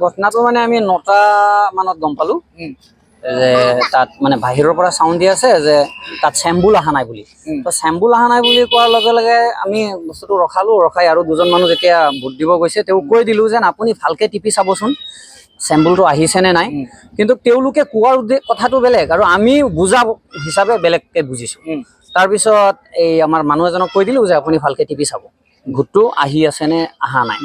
ঘটনাটো মানে আমি 9টা মানত গম পালো যে তাত মানে বাহিৰৰ পৰা চাউণ্ড দি আছে যে তাত চেম্বুল অহা নাই বুলি। তো চেম্বুল অহা নাই বুলি কোৱাৰ লগে লগে আমি বস্তুটো ৰখাই আৰু দুজন মানুহ যেতিয়া ভোট দিব গৈছে তেওঁক কৈ দিলোঁ যে আপুনি ভালকৈ টিপি চাবচোন চেম্বুলটো আহিছে নে নাই। কিন্তু তেওঁলোকে কোৱাৰ কথাটো বেলেগ আৰু আমি বুজা হিচাপে বেলেগকৈ বুজিছোঁ। তাৰপিছত এই আমাৰ মানুহ এজনক কৈ দিলোঁ যে আপুনি ভালকৈ টিপি চাব ভোটটো আহি আছে নে অহা নাই।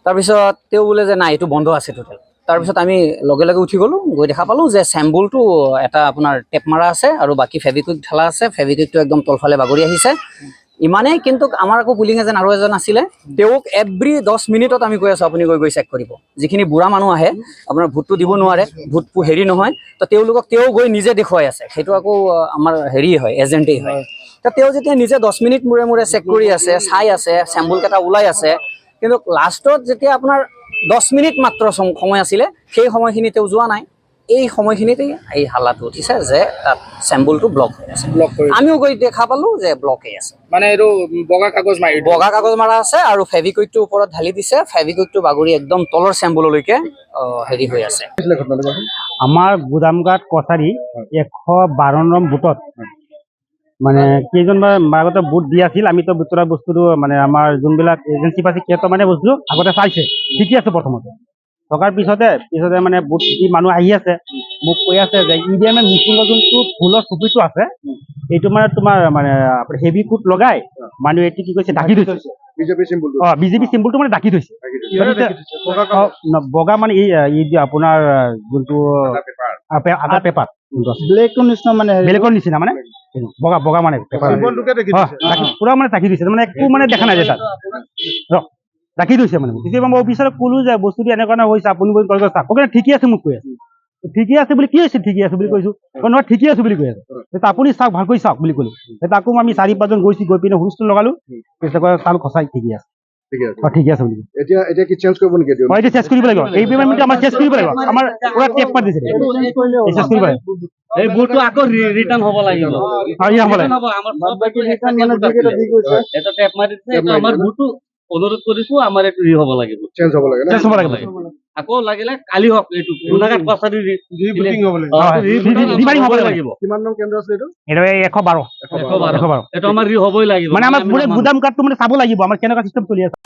তাৰপিছত তেওঁ বোলে যে নাই এইটো বন্ধ আছে টোটেল। তাৰপিছত আমি লগে লগে উঠি গ'লোঁ, গৈ দেখা পালোঁ যে চেম্বুলটো এটা আপোনাৰ টেপ মাৰা আছে আৰু বাকী ফেভিকুইক ঢালা আছে। ফেভিকুইকটো একদম তলফালে বাগৰি আহিছে ইমানেই। কিন্তু আমাৰ আকৌ পুলিং এজেণ্ট আৰু এজন আছিলে, তেওঁক এভৰি 10 মিনিটত আমি কৈ আছোঁ আপুনি গৈ চেক কৰিব। যিখিনি বুঢ়া মানুহ আহে আপোনাৰ ভোটটো দিব নোৱাৰে, ভোট হেৰি নহয়, তো তেওঁলোকক তেওঁ গৈ নিজে দেখুৱাই আছে। সেইটো আকৌ আমাৰ হেৰি হয়, এজেণ্টেই হয়। তো তেওঁ যেতিয়া নিজে 10 মিনিট মূৰে মূৰে চেক কৰি আছে, চাই আছে, চেম্বুলকেইটা ওলাই আছে। কিন্তু লাষ্টত যেতিয়া আপোনাৰ 10 মিনিট মাত্ৰ সময় আছিলে, সেই সময়খিনি তেওঁ যোৱা নাই। এই সময়খিনিতেই এই হাল্লাটো উঠিছে যে তাত চেম্বুলটো ব্লক হৈ আছে। আমিও গৈ দেখা পালোঁ যে ব্লকেই আছে। মানে এইটো বগা কাগজ মাৰা আছে আৰু ফেভিকুইকটো ওপৰত ঢালি দিছে। ফেভিকুইকটো বাগৰি একদম তলৰ চেম্বুললৈকে হেৰি হৈ আছে। আমাৰ গুদামঘাট কছাৰী 112 নং বুথত মানে কেইজনমান আগতে বুথ দি আছিল। আমিতো বুথৰ বস্তুটো মানে আমাৰ যোনবিলাক এজেঞ্চি আছে সিহঁতৰ মানে বস্তু আগতে চাইছে, ঠিকে আছে। প্ৰথমতে থকাৰ পিছতে মানে বুথ দি মানুহ আহি আছে, মোক কৈ আছে যে ইণ্ডিয়ান মিচিঙৰ যোনটো ফুলৰ টুপিটো আছে এইটো মানে তোমাৰ মানে হেভি কোট লগাই মানুহ এইটো কি কৈছে ঢাকি থৈছে। বিজেপি চিম্বলটো মানে ঢাকি থৈছে। বগা মানে এই আপোনাৰ যোনটো আধাৰ পেপাৰ ব্লেকৰ নিচিনা মানে বগা মানে পুৰা মানে ঢাকি দিছে। মানে একো মানে দেখা নাই যে তাত ঢাকি থৈছে। মানে কেতিয়াবা মই অফিচাৰক ক'লো যে বস্তুটো এনেকুৱা হৈছে, আপুনি চাওক ঠিকে আছে। মোক কৈ আছে ঠিকে আছে বুলি, কি হৈছে ঠিকে আছে বুলি কৈছো, নহয় ঠিকে আছে বুলি কৈ আছে। আপুনি চাওক, ভালকৈ চাওক বুলি ক'লো। তাকো আমি 4-5জন গৈছো, গৈ পিনে হুলস্থুল লগালো। তাৰ সঁচাই ঠিকে আছে, ঠিকে আছে বুলি। এতিয়া কি চেঞ্জ কৰিব নেকি? এতিয়া চেঞ্জ কৰিব লাগিব। এই পেমেণ্টটো আমাৰ চেঞ্জ কৰিব লাগিব। আমাৰ পুৰা টেপ মাৰি দিছে, চেঞ্জ কৰিব লাগিব। এই বুটটো আকৌ ৰিটাৰ্ণ হ'ব লাগিব। আমাৰ বুটটো অনুৰোধ কৰিছো, আমাৰ এইটো হ'ব লাগিব, চেঞ্জ হ'ব লাগে, চেঞ্জ হ'ব লাগিব। আকৌ লাগিলে কালি হওক, এইটো গোলাঘাট কছাৰী লাগিব। কিমান নং কেন্দ্ৰ আছে এইটো? এইটো 112 এইটো আমাৰ হ'বই লাগিব। মানে আমাৰ গোদাম কাৰ্ডটো মানে চাব লাগিব আমাৰ কেনেকুৱা চিষ্টেম চলি আছে।